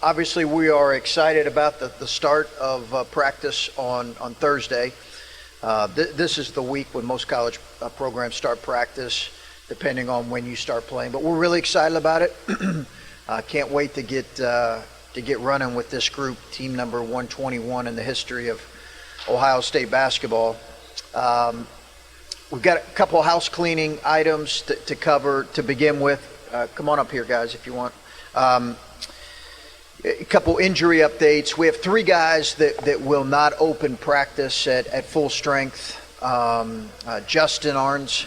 Obviously, we are excited about the start of practice on Thursday. This is the week when most college programs start practice, depending on when you start playing. But we're really excited about it. Can't wait to get running with this group, team number 121 in the history of Ohio State basketball. We've got a couple house cleaning items to cover to begin with. Come on up here, guys, if you want. A couple injury updates. We have three guys that will not open practice at full strength. Justin Arns,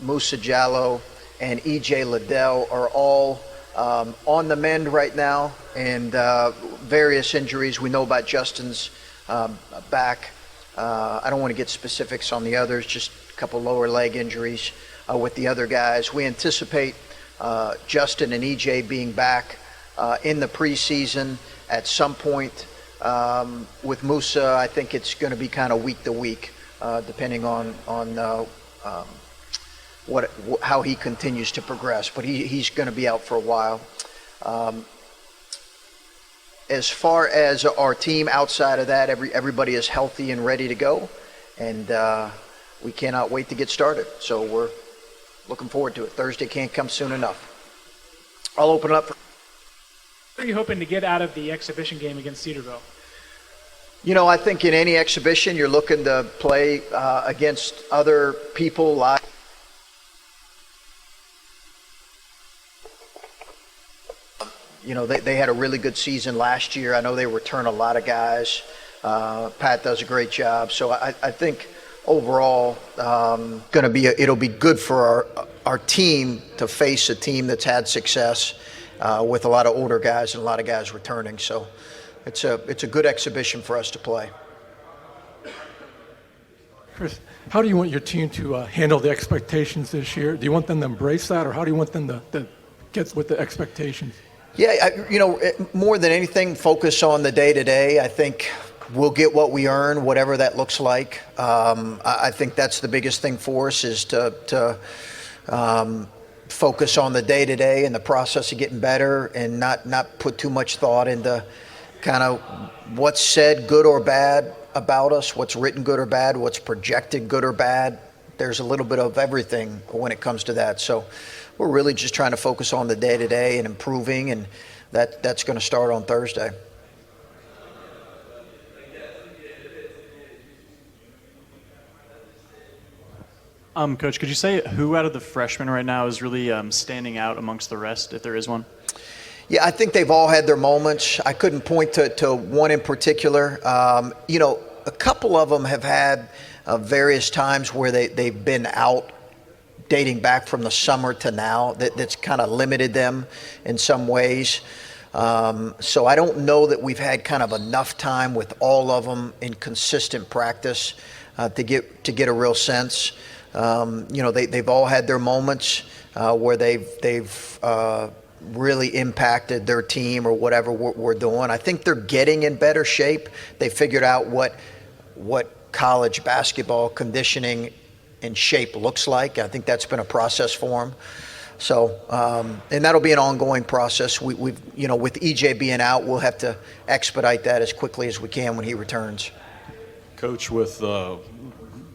Musa Jallo, and E.J. Liddell are all on the mend right now, and various injuries. We know about Justin's back. I don't want to get specifics on the others, just a couple lower leg injuries with the other guys. We anticipate Justin and E.J. being back in the preseason at some point. With Musa, I think it's going to be kind of week to week, depending on how he continues to progress. But he's going to be out for a while. As far as our team outside of that, everybody is healthy and ready to go, and we cannot wait to get started. So we're looking forward to it. Thursday can't come soon enough. I'll open it up for. What are you hoping to get out of the exhibition game against Cedarville? You know, I think in any exhibition, you're looking to play against other people like. You know, they had a really good season last year. I know they return a lot of guys. Pat does a great job. So I think overall, it'll be good for our team to face a team that's had success with a lot of older guys and a lot of guys returning. So it's a good exhibition for us to play. Chris, how do you want your team to handle the expectations this year? Do you want them to embrace that, or how do you want them to get with the expectations? Yeah, more than anything, focus on the day-to-day. I think we'll get what we earn, whatever that looks like. I think that's the biggest thing for us is to focus on the day-to-day and the process of getting better, and not put too much thought into kind of what's said good or bad about us, what's written good or bad, what's projected good or bad. There's a little bit of everything when it comes to that. So we're really just trying to focus on the day-to-day and improving, and that's going to start on Thursday. Coach, could you say who out of the freshmen right now is really standing out amongst the rest, if there is one? Yeah, I think they've all had their moments. I couldn't point to one in particular. A couple of them have had various times where they've been out dating back from the summer to now that's kind of limited them in some ways. So I don't know that we've had kind of enough time with all of them in consistent practice to get a real sense. They've all had their moments where they've really impacted their team or whatever we're doing. I think they're getting in better shape. They figured out what college basketball conditioning and shape looks like. I think that's been a process for them. So, and that'll be an ongoing process. We've with EJ being out, we'll have to expedite that as quickly as we can when he returns. Coach, with the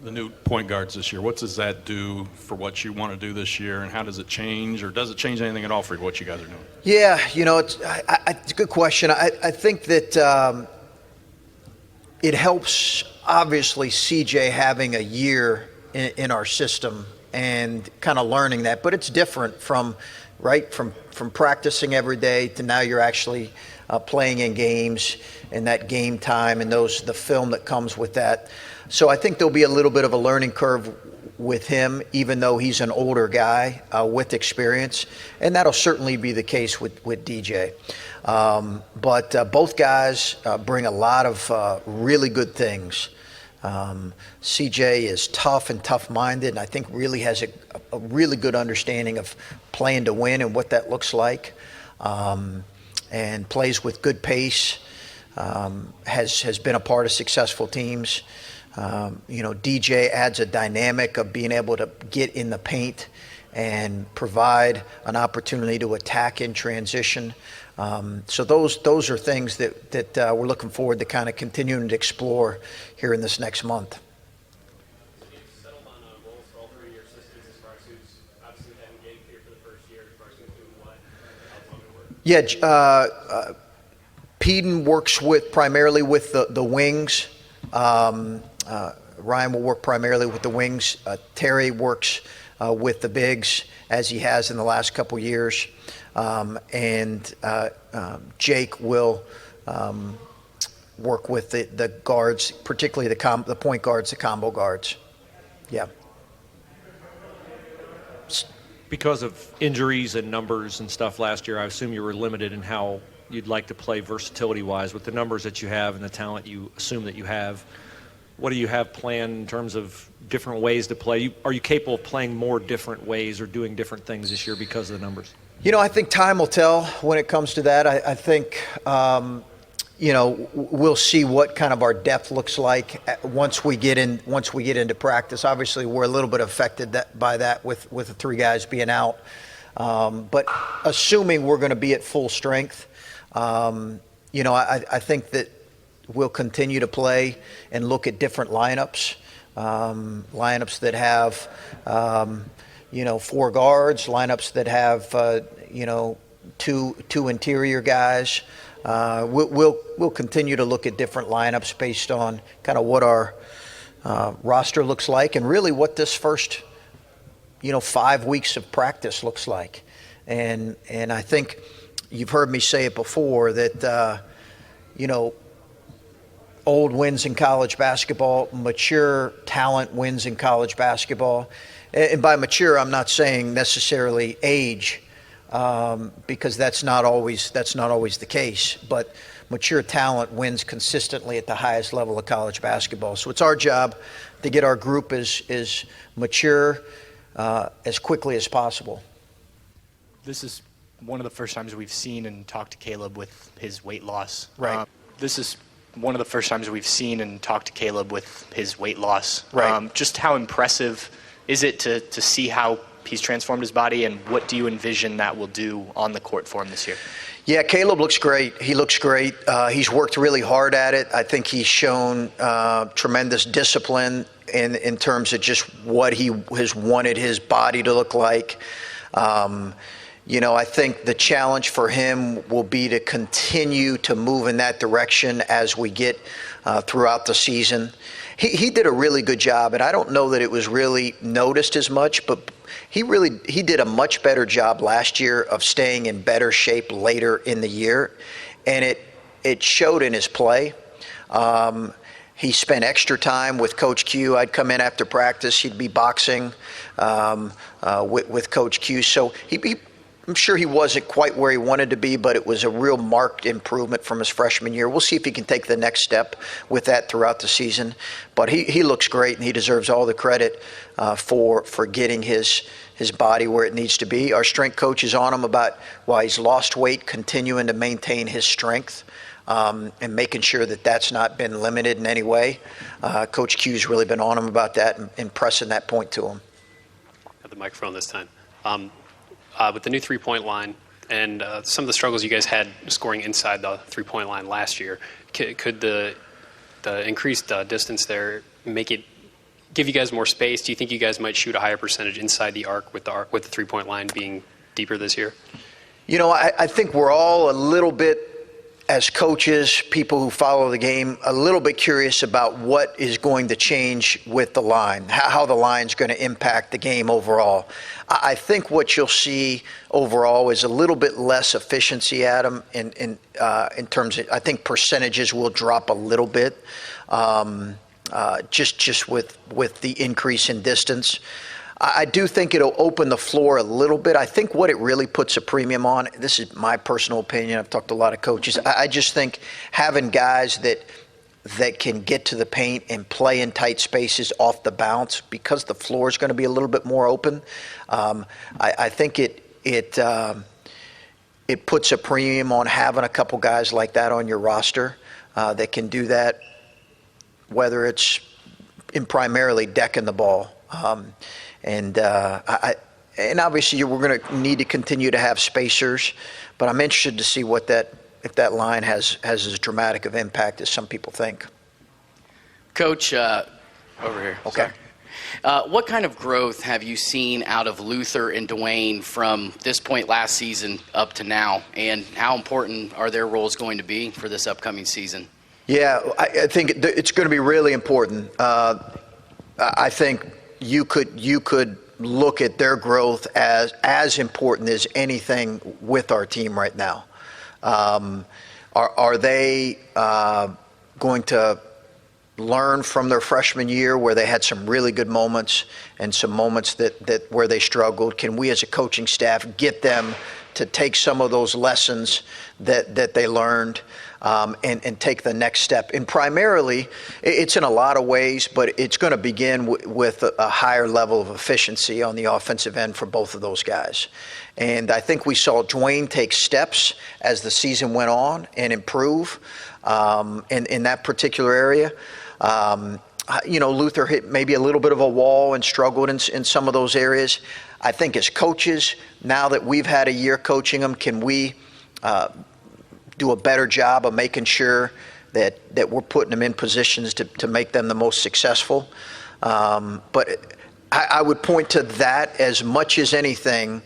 new point guards this year, what does that do for what you want to do this year, and how does it change, or does it change anything at all for what you guys are doing? Yeah, it's a good question. I think that it helps, obviously, CJ having a year in our system and kind of learning that, but it's different from practicing every day to now you're actually playing in games and that game time and the film that comes with that. So I think there'll be a little bit of a learning curve with him, even though he's an older guy with experience, and that'll certainly be the case with DJ. But both guys bring a lot of really good things. CJ is tough and tough-minded, and I think really has a really good understanding of playing to win and what that looks like, and plays with good pace, has been a part of successful teams. DJ adds a dynamic of being able to get in the paint and provide an opportunity to attack in transition So those are things that we're looking forward to kind of continuing to explore here in this next month. Yeah, Peden works primarily with the wings. Ryan will work primarily with the wings. Terry works with the bigs, as he has in the last couple years. And Jake will work with the guards, particularly the point guards, the combo guards. Yeah. Because of injuries and numbers and stuff last year, I assume you were limited in how you'd like to play versatility-wise with the numbers that you have and the talent you assume that you have. What do you have planned in terms of different ways to play? Are you capable of playing more different ways or doing different things this year because of the numbers? I think time will tell when it comes to that. I think, we'll see what kind of our depth looks like once we get into practice. Obviously, we're a little bit affected by that with the three guys being out. But assuming we're going to be at full strength, I think that we'll continue to play and look at different lineups, lineups that have, 4 guards, lineups that have, two interior guys. We'll continue to look at different lineups based on kind of what our roster looks like and really what this first 5 weeks of practice looks like. And I think you've heard me say it before that old wins in college basketball, mature talent wins in college basketball. And by mature, I'm not saying necessarily age, because that's not always the case. But mature talent wins consistently at the highest level of college basketball. So it's our job to get our group as mature as quickly as possible. This is one of the first times we've seen and talked to Caleb with his weight loss. Right. This is one of the first times we've seen and talked to Caleb with his weight loss. Right. Just how impressive is it to see how he's transformed his body, and what do you envision that will do on the court for him this year? Yeah, Caleb looks great. He looks great. He's worked really hard at it. I think he's shown tremendous discipline in terms of just what he has wanted his body to look like. I think the challenge for him will be to continue to move in that direction as we get throughout the season. He did a really good job, and I don't know that it was really noticed as much, but he did a much better job last year of staying in better shape later in the year, and it showed in his play. He spent extra time with Coach Q. I'd come in after practice. He'd be boxing with Coach Q. So I'm sure he wasn't quite where he wanted to be, but it was a real marked improvement from his freshman year. We'll see if he can take the next step with that throughout the season. But he looks great, and he deserves all the credit for getting his body where it needs to be. Our strength coach is on him about why he's lost weight, continuing to maintain his strength. And making sure that that's not been limited in any way. Coach Q's really been on him about that and pressing that point to him. At the microphone this time. With the new three-point line and some of the struggles you guys had scoring inside the three-point line last year, could the increased distance there give you guys more space? Do you think you guys might shoot a higher percentage inside the arc with the three-point line being deeper this year? I think we're all a little bit, as coaches, people who follow the game, a little bit curious about what is going to change with the line, how the line's going to impact the game overall. I think what you'll see overall is a little bit less efficiency, Adam, in terms of, I think percentages will drop a little bit, just with the increase in distance. I do think it'll open the floor a little bit. I think what it really puts a premium on, this is my personal opinion, I've talked to a lot of coaches, I just think having guys that can get to the paint and play in tight spaces off the bounce, because the floor is going to be a little bit more open, I think it puts a premium on having a couple guys like that on your roster that can do that, whether it's in primarily decking the ball. And obviously we're going to need to continue to have spacers, But I'm interested to see if that line has as dramatic of impact as some people think. Coach, over here. Okay. What kind of growth have you seen out of Luther and Dwayne from this point last season up to now? And how important are their roles going to be for this upcoming season? Yeah, I think it's going to be really important. I think you could look at their growth as important as anything with our team right now. Are they going to learn from their freshman year where they had some really good moments and some moments that where they struggled? Can we as a coaching staff get them to take some of those lessons that they learned and take the next step? And primarily, it's in a lot of ways, but it's going to begin with a higher level of efficiency on the offensive end for both of those guys. And I think we saw Dwayne take steps as the season went on and improve in that particular area. Luther hit maybe a little bit of a wall and struggled in some of those areas. I think as coaches, now that we've had a year coaching them, can we do a better job of making sure that we're putting them in positions to make them the most successful? But I would point to that as much as anything.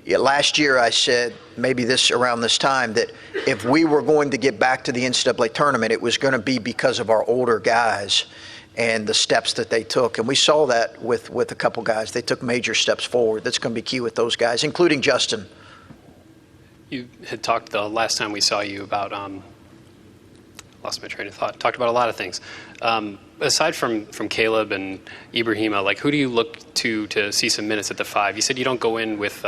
Last year I said, maybe around this time, that if we were going to get back to the NCAA tournament, it was going to be because of our older guys and the steps that they took. And we saw that with a couple guys. They took major steps forward. That's going to be key with those guys, including Justin. You had talked the last time we saw you about, lost my train of thought, talked about a lot of things. Aside from Caleb and Ibrahima, like who do you look to see some minutes at the 5? You said you don't go in with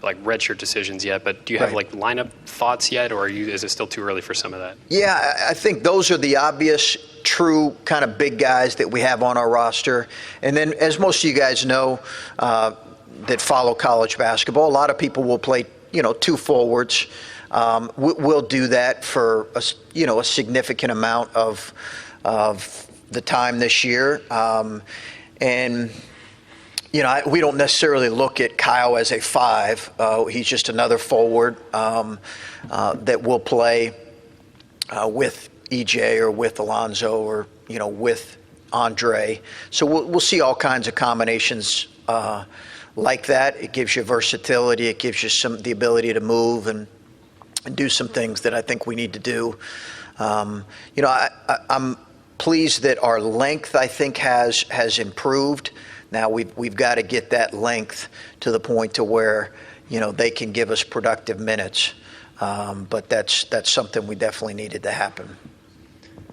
like redshirt decisions yet, but do you have like lineup thoughts yet, or is it still too early for some of that? Yeah, I think those are the obvious, true kind of big guys that we have on our roster. And then, as most of you guys know that follow college basketball, a lot of people will play, 2 forwards. We'll do that for a significant amount of the time this year. We don't necessarily look at Kyle as a 5. He's just another forward that will play with EJ or with Alonzo or with Andre. So we'll see all kinds of combinations like that. It gives you versatility. It gives you the ability to move and do some things that I think we need to do. I'm pleased that our length, I think, has improved. Now we've got to get that length to the point to where they can give us productive minutes. But that's something we definitely needed to happen.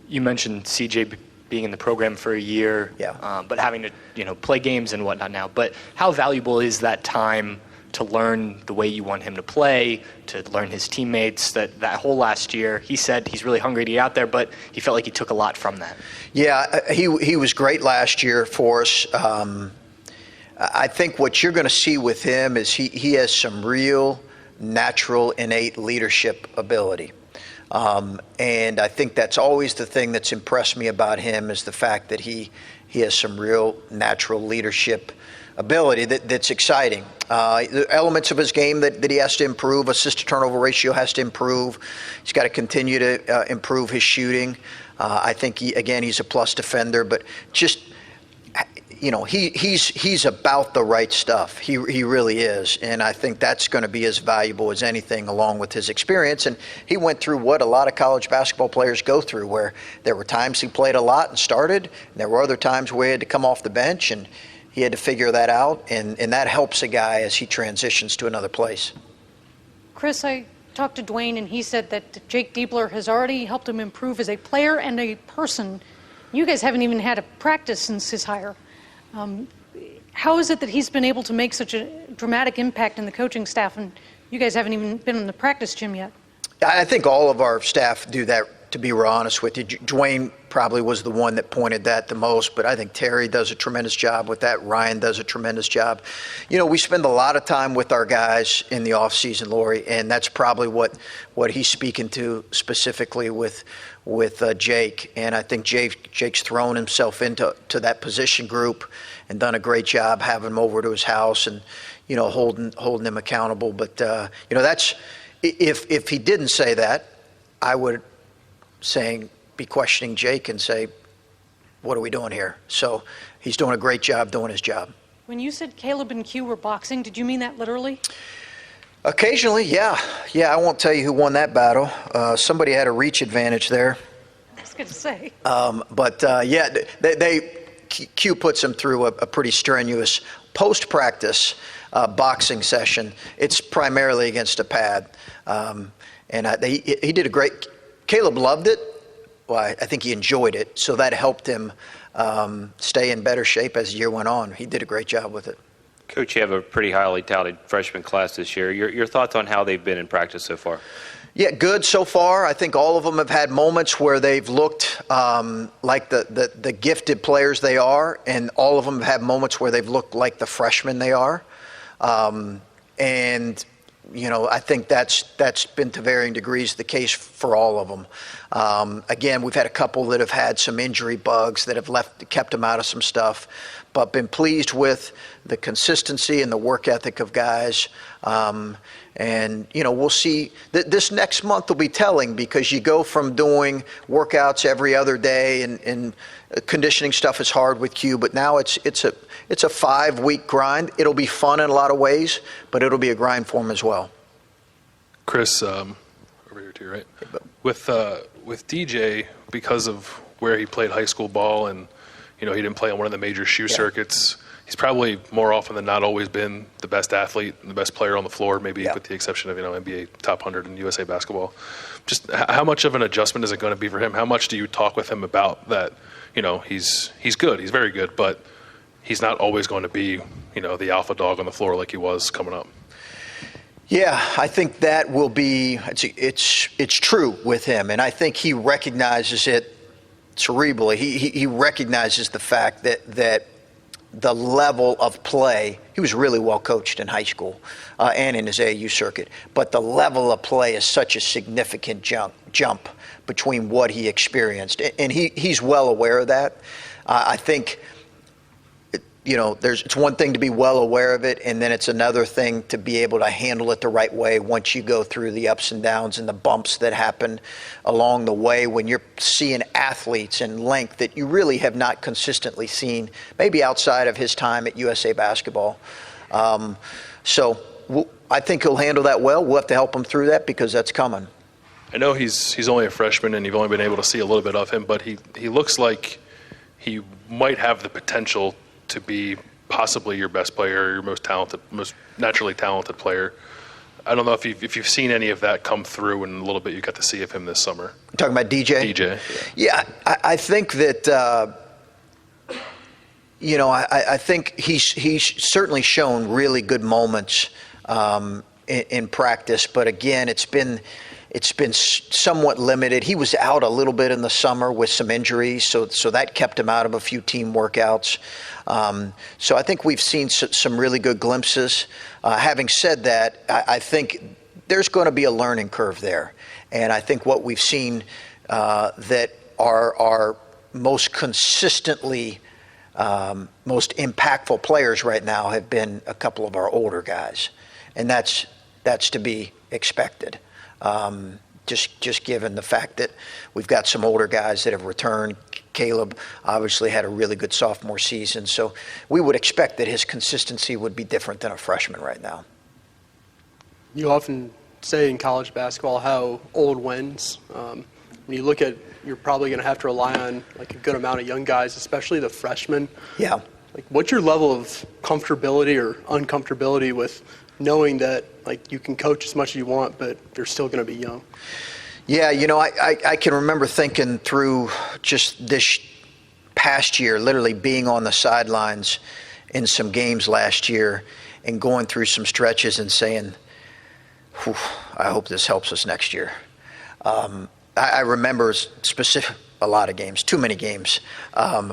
You mentioned CJ being in the program for a year, but having to play games and whatnot now. But how valuable is that time to learn the way you want him to play, to learn his teammates? That whole last year, he said he's really hungry to get out there, but he felt like he took a lot from that. Yeah, he was great last year for us. I think what you're going to see with him is he has some real natural, innate leadership ability. And I think that's always the thing that's impressed me about him, is the fact that he has some real natural leadership ability that's exciting. The elements of his game that he has to improve, assist-to-turnover ratio has to improve. He's got to continue to improve his shooting. I think, he's a plus defender, but just, he's about the right stuff. He really is. And I think that's going to be as valuable as anything, along with his experience. And he went through what a lot of college basketball players go through, where there were times he played a lot and started, and there were other times where he had to come off the bench, and he had to figure that out. And that helps a guy as he transitions to another place. Chris, I talked to Dwayne, and he said that Jake Diebler has already helped him improve as a player and a person. You guys haven't even had a practice since his hire. How is it that he's been able to make such a dramatic impact in the coaching staff, and you guys haven't even been in the practice gym yet? I think all of our staff do that, to be real honest with you. Dwayne probably was the one that pointed that the most, but I think Terry does a tremendous job with that. Ryan does a tremendous job. We spend a lot of time with our guys in the off season, Lori, and that's probably what he's speaking to specifically with Jake. And I think Jake's thrown himself into that position group and done a great job having him over to his house and holding him accountable. But that's if he didn't say that, I would be questioning Jake and say, what are we doing here? So he's doing a great job doing his job. When you said Caleb and Q were boxing, did you mean that literally? Occasionally, yeah. Yeah, I won't tell you who won that battle. Somebody had a reach advantage there. I was going to say. Q puts him through a pretty strenuous post-practice boxing session. It's primarily against a pad. He did a great. Caleb loved it. Well, I think he enjoyed it, so that helped him stay in better shape as the year went on. He did a great job with it. Coach, you have a pretty highly touted freshman class this year. Your thoughts on how they've been in practice so far? Yeah, good so far. I think all of them have had moments where they've looked like the gifted players they are, and all of them have had moments where they've looked like the freshmen they are. I think that's been to varying degrees the case for all of them. Again, we've had a couple that have had some injury bugs that have kept them out of some stuff, but been pleased with the consistency and the work ethic of guys. We'll see. This next month will be telling, because you go from doing workouts every other day, and conditioning stuff is hard with Q, but now it's a 5-week grind. It'll be fun in a lot of ways, but it'll be a grind for him as well. Chris, over here too, right? With DJ, because of where he played high school ball, and he didn't play on one of the major shoe circuits, he's probably more often than not always been the best athlete and the best player on the floor, maybe with the exception of NBA top 100 in USA basketball. Just how much of an adjustment is it going to be for him? How much do you talk with him about that? He's good, he's very good, but he's not always going to be the alpha dog on the floor like he was coming up. Yeah, I think that will be it's true with him, and I think he recognizes it cerebrally. He recognizes the fact that the level of play, he was really well coached in high school and in his AAU circuit, but the level of play is such a significant jump between what he experienced, and he's well aware of that. I think it's one thing to be well aware of it, and then it's another thing to be able to handle it the right way once you go through the ups and downs and the bumps that happen along the way when you're seeing athletes in length that you really have not consistently seen, maybe outside of his time at USA Basketball. I think he'll handle that well. We'll have to help him through that because that's coming. I know he's only a freshman, and you've only been able to see a little bit of him, but he looks like he might have the potential to be possibly your best player, your most talented, most naturally talented player. I don't know if you've seen any of that come through, and a little bit you got to see of him this summer. You're talking about DJ? DJ. Yeah, I think that I think he's certainly shown really good moments in practice, but again, it's been somewhat limited. He was out a little bit in the summer with some injuries, so that kept him out of a few team workouts. So I think we've seen some really good glimpses. Having said that, I think there's going to be a learning curve there. And I think what we've seen that are most consistently most impactful players right now have been a couple of our older guys. And that's to be expected. Just given the fact that we've got some older guys that have returned. Caleb obviously had a really good sophomore season, so we would expect that his consistency would be different than a freshman right now. You often say in college basketball how old wins. When you look at, you're probably going to have to rely on like a good amount of young guys, especially the freshmen. Yeah. Like, what's your level of comfortability or uncomfortability with knowing that like you can coach as much as you want, but you're still going to be young? Yeah, I can remember thinking through just this past year, literally being on the sidelines in some games last year and going through some stretches and saying, I hope this helps us next year. I remember a lot of games, too many games,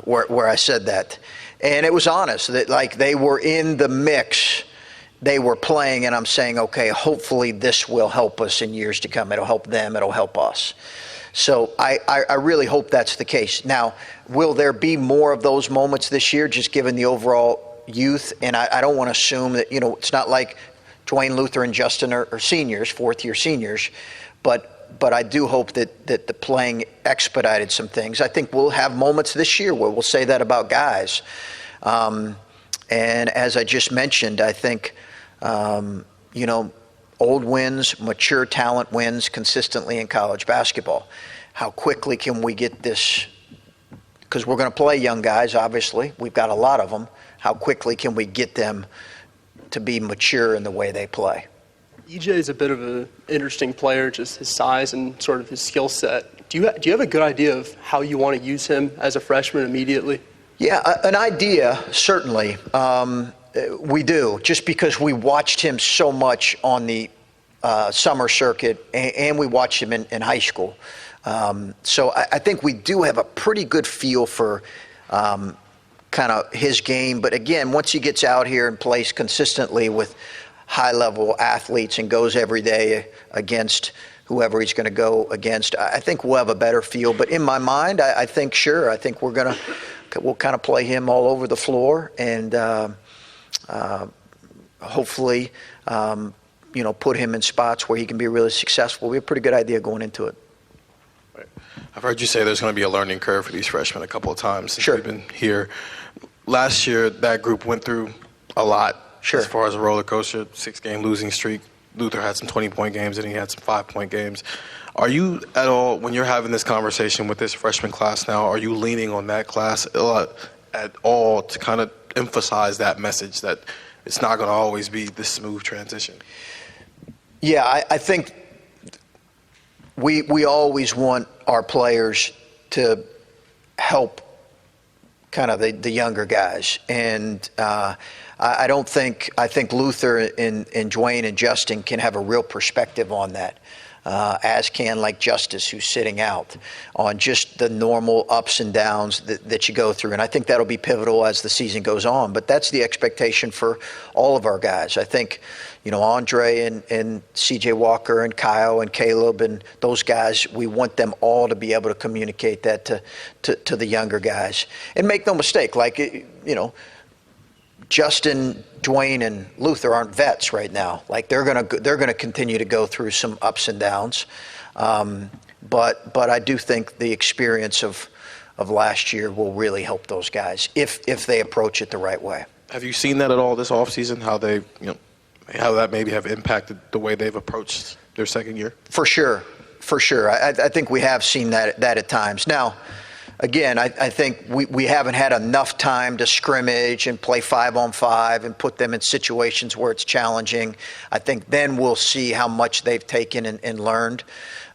where I said that. And it was honest, that like they were in the mix. They were playing, and I'm saying, okay, hopefully this will help us in years to come. It'll help them. It'll help us. So I really hope that's the case. Now, will there be more of those moments this year, just given the overall youth? And I don't want to assume that, it's not like Dwayne, Luther, and Justin are seniors, fourth-year seniors, but I do hope that the playing expedited some things. I think we'll have moments this year where we'll say that about guys. And as I just mentioned, I think, old wins, mature talent wins consistently in college basketball. How quickly can we get this? Because we're going to play young guys, obviously. We've got a lot of them. How quickly can we get them to be mature in the way they play? EJ is a bit of an interesting player, just his size and sort of his skill set. Do you have a good idea of how you want to use him as a freshman immediately? Yeah, an idea, certainly. We do, just because we watched him so much on the summer circuit, and we watched him in high school. So I think we do have a pretty good feel for kind of his game. But again, once he gets out here and plays consistently with high-level athletes and goes every day against whoever he's going to go against, I think we'll have a better feel. But in my mind, I think we'll kind of play him all over the floor, and hopefully, put him in spots where he can be really successful. We have a pretty good idea going into it. I've heard you say there's going to be a learning curve for these freshmen a couple of times since we've been here. Last year, that group went through a lot as far as a roller coaster, 6-game losing streak. Luther had some 20-point games, and he had some 5-point games. Are you at all, when you're having this conversation with this freshman class now, are you leaning on that class at all to kind of emphasize that message that it's not going to always be this smooth transition? Yeah, I think we always want our players to help kind of the younger guys. And I think Luther and Dwayne and Justin can have a real perspective on that. As can like Justice, who's sitting out, on just the normal ups and downs that you go through. And I think that'll be pivotal as the season goes on. But that's the expectation for all of our guys. I think, Andre and C.J. Walker and Kyle and Caleb and those guys, we want them all to be able to communicate that to the younger guys. And make no mistake, Justin, Dwayne, and Luther aren't vets right now. Like they're gonna continue to go through some ups and downs, but I do think the experience of last year will really help those guys if they approach it the right way. Have you seen that at all this offseason? How that maybe have impacted the way they've approached their second year? For sure. I think we have seen that at times. Now, again, I think we haven't had enough time to scrimmage and play 5-on-5 and put them in situations where it's challenging. I think then we'll see how much they've taken and learned.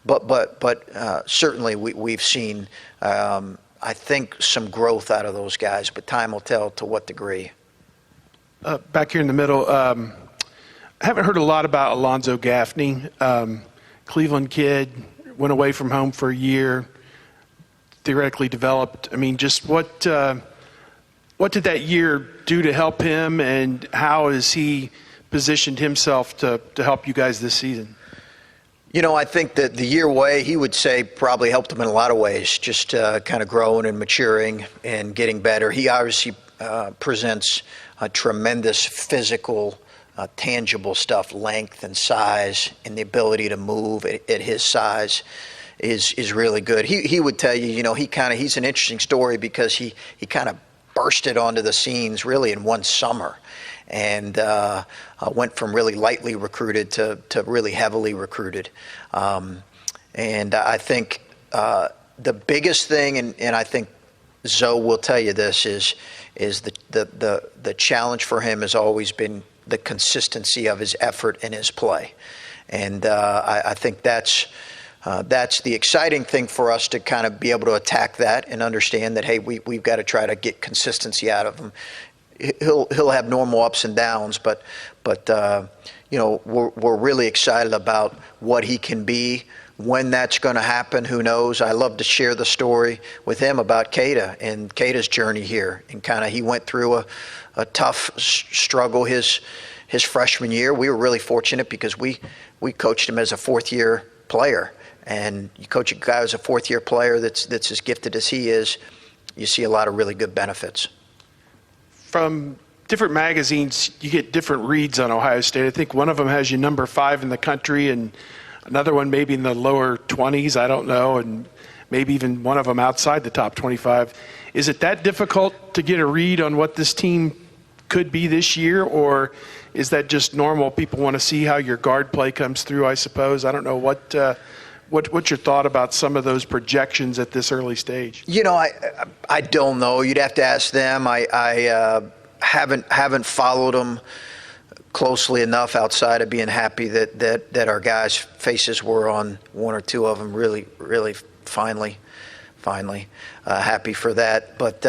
But certainly we've seen, I think, some growth out of those guys, but time will tell to what degree. Back here in the middle, I haven't heard a lot about Alonzo Gaffney. Cleveland kid, went away from home for a year, theoretically developed. I mean, just what did that year do to help him, and how has he positioned himself to help you guys this season? I think that the year away, he would say probably helped him in a lot of ways, just kind of growing and maturing and getting better. He obviously presents a tremendous physical, tangible stuff, length and size, and the ability to move at his size is really good. He would tell you, he's an interesting story because he kind of bursted onto the scenes really in one summer, and went from really lightly recruited to really heavily recruited. And I think the biggest thing, and I think Zoe will tell you this, is the challenge for him has always been the consistency of his effort and his play. And I think that's the exciting thing for us, to kind of be able to attack that and understand that, hey, we've got to try to get consistency out of him. He'll have normal ups and downs, but we're really excited about what he can be. When that's going to happen, who knows? I love to share the story with him about Keita and Keita's journey here, and kind of he went through a tough struggle his freshman year. We were really fortunate because we coached him as a fourth-year player. And you coach a guy who's a fourth-year player that's as gifted as he is, you see a lot of really good benefits. From different magazines, you get different reads on Ohio State. I think one of them has you number 5 in the country, and another one maybe in the lower 20s, I don't know, and maybe even one of them outside the top 25. Is it that difficult to get a read on what this team could be this year, or is that just normal? People want to see how your guard play comes through, I suppose. I don't know. What's your thought about some of those projections at this early stage? You know, I don't know. You'd have to ask them. I haven't followed them closely enough outside of being happy that our guys' faces were on one or two of them really finally happy for that. But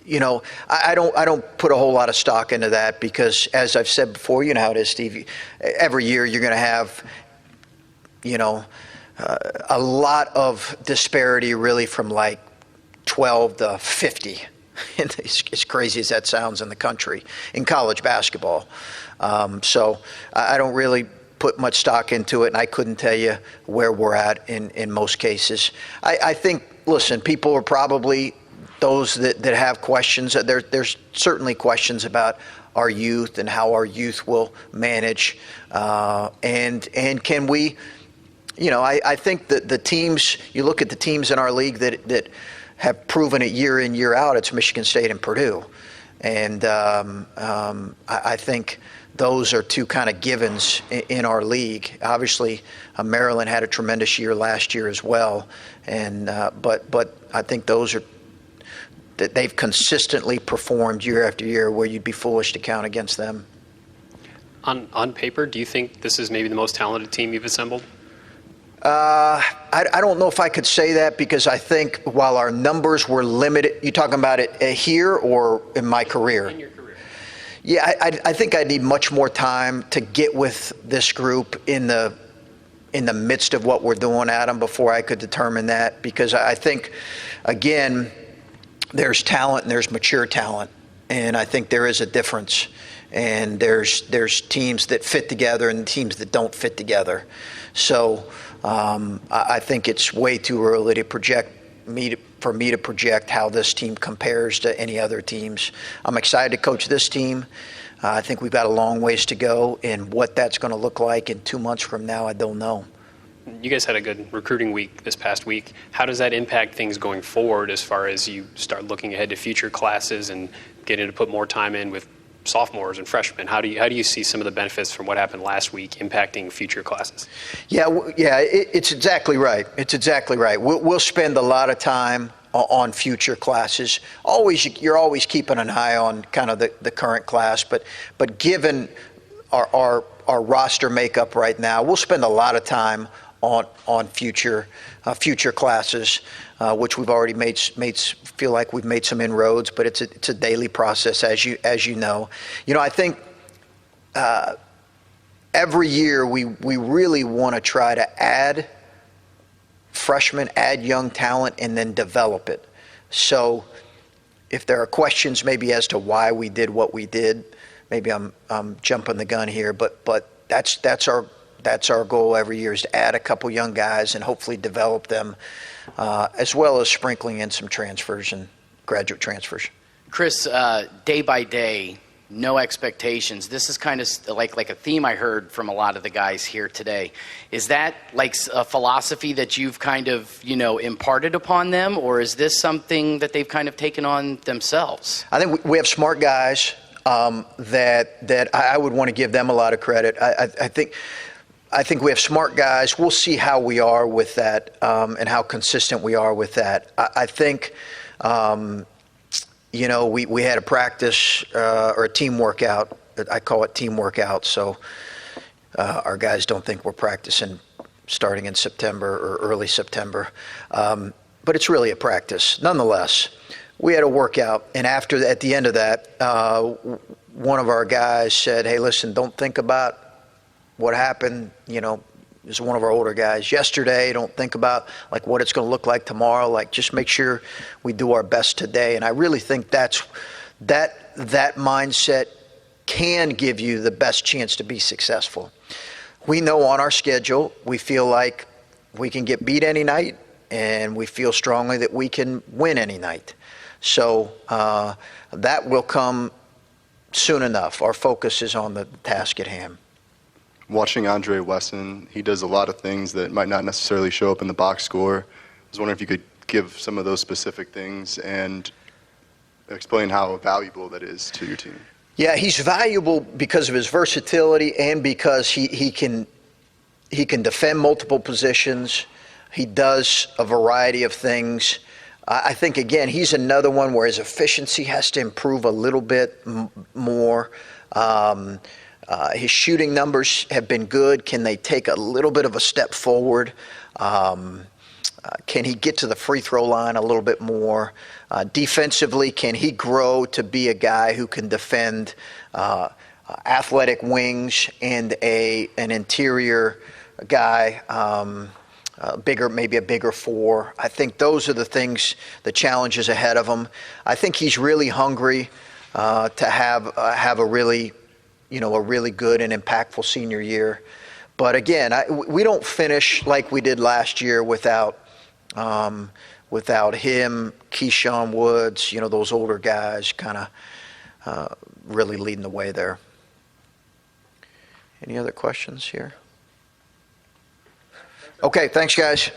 you know, I don't put a whole lot of stock into that because, as I've said before, you know how it is, Steve. Every year you're going to have, you know, a lot of disparity really from like 12 to 50. As crazy as that sounds in the country, in college basketball. So I don't really put much stock into it, and I couldn't tell you where we're at in most cases. I think, listen, people are probably those that have questions. There's certainly questions about our youth and how our youth will manage. And can we, you know, I think that the teams, you look at the teams in our league that have proven it year in, year out, it's Michigan State and Purdue. And I think those are two kind of givens in our league. Obviously, Maryland had a tremendous year last year as well. And but I think those are that they've consistently performed year after year where you'd be foolish to count against them. On paper, do you think this is maybe the most talented team you've assembled? I don't know if I could say that because I think while our numbers were limited, you talking about it here or in my career? In your career. Yeah, I think I need much more time to get with this group in the midst of what we're doing, Adam, before I could determine that. Because I think, again, there's talent and there's mature talent, and I think there is a difference. And there's teams that fit together and teams that don't fit together. So I think it's way too early to for me to project how this team compares to any other teams. I'm excited to coach this team. I think we've got a long ways to go, and what that's going to look like in 2 months from now, I don't know. You guys had a good recruiting week this past week. How does that impact things going forward as far as you start looking ahead to future classes and getting to put more time in with sophomores and freshmen? How do you see some of the benefits from what happened last week impacting future classes? Yeah, it's exactly right. It's exactly right. We'll spend a lot of time on future classes. You're always keeping an eye on kind of the current class, but given our roster makeup right now, we'll spend a lot of time on future classes, which we've already feel like we've made some inroads, but it's a daily process, as you know. You know, I think every year we really want to try to add freshmen, add young talent, and then develop it. So if there are questions maybe as to why we did what we did, maybe I'm jumping the gun here, but that's our goal every year, is to add a couple young guys and hopefully develop them, as well as sprinkling in some transfers and graduate transfers. Chris, day by day, no expectations. This is kind of like a theme I heard from a lot of the guys here today. Is that like a philosophy that you've kind of, imparted upon them, or is this something that they've kind of taken on themselves? I think we have smart guys that I would want to give them a lot of credit. I think we have smart guys. We'll see how we are with that and how consistent we are with that. I think, we had a practice or a team workout. I call it team workout, so our guys don't think we're practicing starting in September or early September. But it's really a practice. Nonetheless, we had a workout, and at the end of that, one of our guys said, "Hey, listen, don't think about what happened, is one of our older guys yesterday. Don't think about like what it's going to look like tomorrow. Like, just make sure we do our best today." And I really think that mindset can give you the best chance to be successful. We know on our schedule, we feel like we can get beat any night, and we feel strongly that we can win any night. So that will come soon enough. Our focus is on the task at hand. Watching Andre Wesson, he does a lot of things that might not necessarily show up in the box score. I was wondering if you could give some of those specific things and explain how valuable that is to your team. Yeah, he's valuable because of his versatility and because he can defend multiple positions. He does a variety of things. I think, again, he's another one where his efficiency has to improve a little bit more. His shooting numbers have been good. Can they take a little bit of a step forward? Can he get to the free throw line a little bit more? Defensively, can he grow to be a guy who can defend athletic wings and an interior guy, maybe a bigger four? I think those are the things, the challenges ahead of him. I think he's really hungry to have a really good and impactful senior year. But again, we don't finish like we did last year without him, Keyshawn Woods, those older guys kind of really leading the way there. Any other questions here? Okay, thanks, guys.